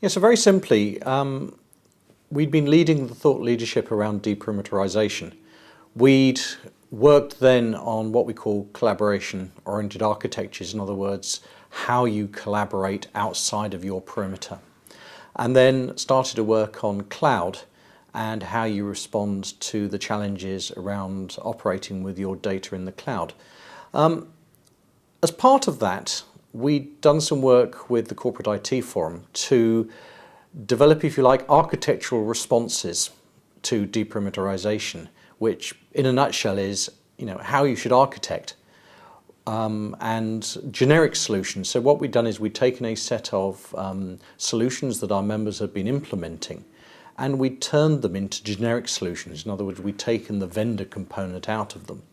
Yeah, so very simply, we'd been leading the thought leadership around deperimeterization. We'd worked then on what we call collaboration-oriented architectures, in other words, how you collaborate outside of your perimeter. And then started to work on cloud and how you respond to the challenges around operating with your data in the cloud. As part of that, we'd done some work with the Corporate IT Forum to develop, if you like, architectural responses to deperimeterization, which in a nutshell is, how you should architect, and generic solutions. So what we've done is we've taken a set of solutions that our members have been implementing, and we turned them into generic solutions. In other words, we've taken the vendor component out of them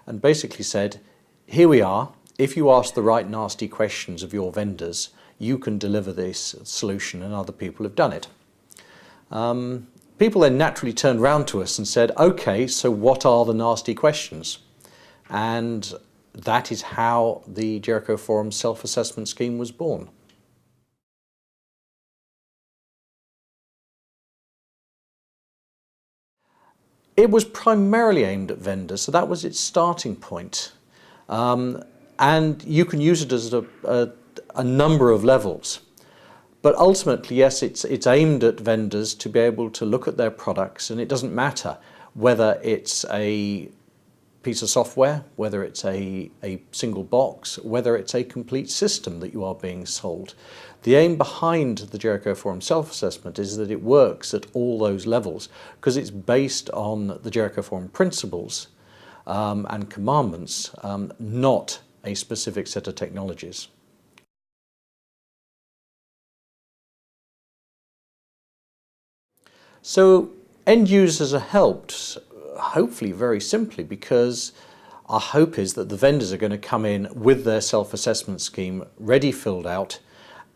and basically said, here we are. If you ask the right nasty questions of your vendors, you can deliver this solution, and other people have done it. People then naturally turned around to us and said, okay, so what are the nasty questions? And that is how the Jericho Forum self-assessment scheme was born. It was primarily aimed at vendors, so that was its starting point. And you can use it as a number of levels. But ultimately, yes, it's aimed at vendors to be able to look at their products, and it doesn't matter whether it's a piece of software, whether it's a single box, whether it's a complete system that you are being sold. The aim behind the Jericho Forum self-assessment is that it works at all those levels because it's based on the Jericho Forum principles and commandments, not a specific set of technologies. So end users are helped, hopefully very simply, because our hope is that the vendors are going to come in with their self-assessment scheme ready filled out,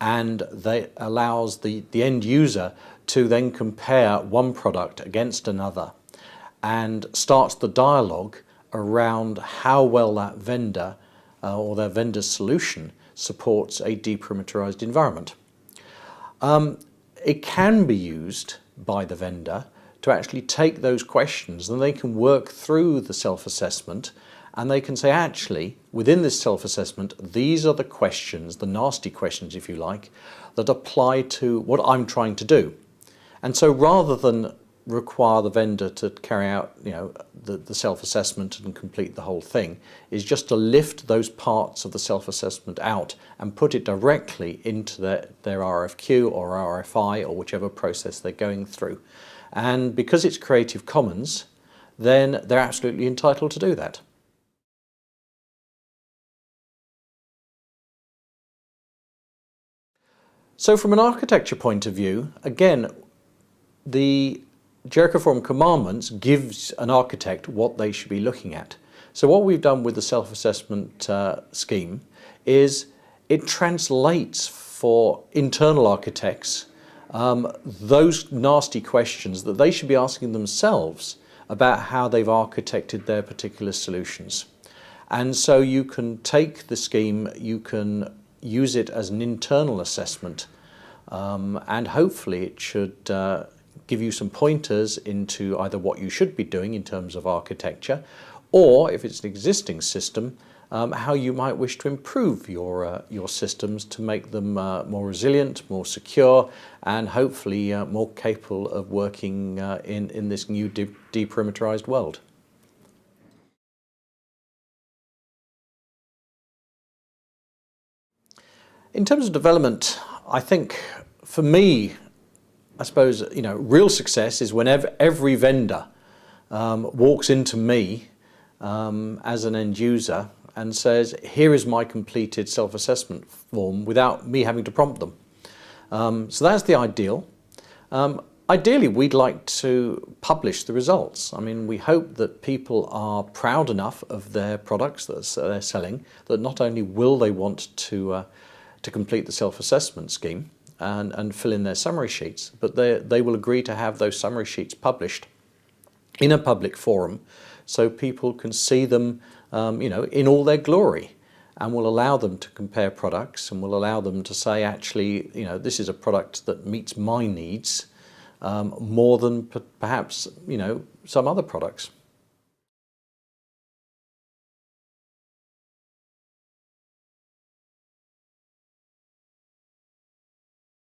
and that allows the end user to then compare one product against another and starts the dialogue around how well that vendor or their vendor's solution supports a deperimeterized environment. It can be used by the vendor to actually take those questions, and they can work through the self-assessment, and they can say, actually, within this self-assessment, these are the questions, the nasty questions, if you like, that apply to what I'm trying to do. And so rather than require the vendor to carry out the self-assessment and complete the whole thing, is just to lift those parts of the self-assessment out and put it directly into their RFQ or RFI or whichever process they're going through. And because it's Creative Commons, then they're absolutely entitled to do that. So from an architecture point of view, again, the Jericho Forum Commandments gives an architect what they should be looking at. So what we've done with the self-assessment scheme is it translates for internal architects those nasty questions that they should be asking themselves about how they've architected their particular solutions. And so you can take the scheme, you can use it as an internal assessment, and hopefully it should give you some pointers into either what you should be doing in terms of architecture, or if it's an existing system, how you might wish to improve your systems to make them more resilient, more secure, and hopefully more capable of working in this new deperimeterized world. In terms of development, I think for me, I suppose, real success is whenever every vendor walks into me as an end user and says, here is my completed self-assessment form without me having to prompt them. So that's the ideal. Ideally, we'd like to publish the results. I mean, we hope that people are proud enough of their products that they're selling that not only will they want to complete the self-assessment scheme and fill in their summary sheets, but they will agree to have those summary sheets published in a public forum so people can see them in all their glory. and will allow them to compare products, and will allow them to say, actually, you know, this is a product that meets my needs more than perhaps, you know, some other products.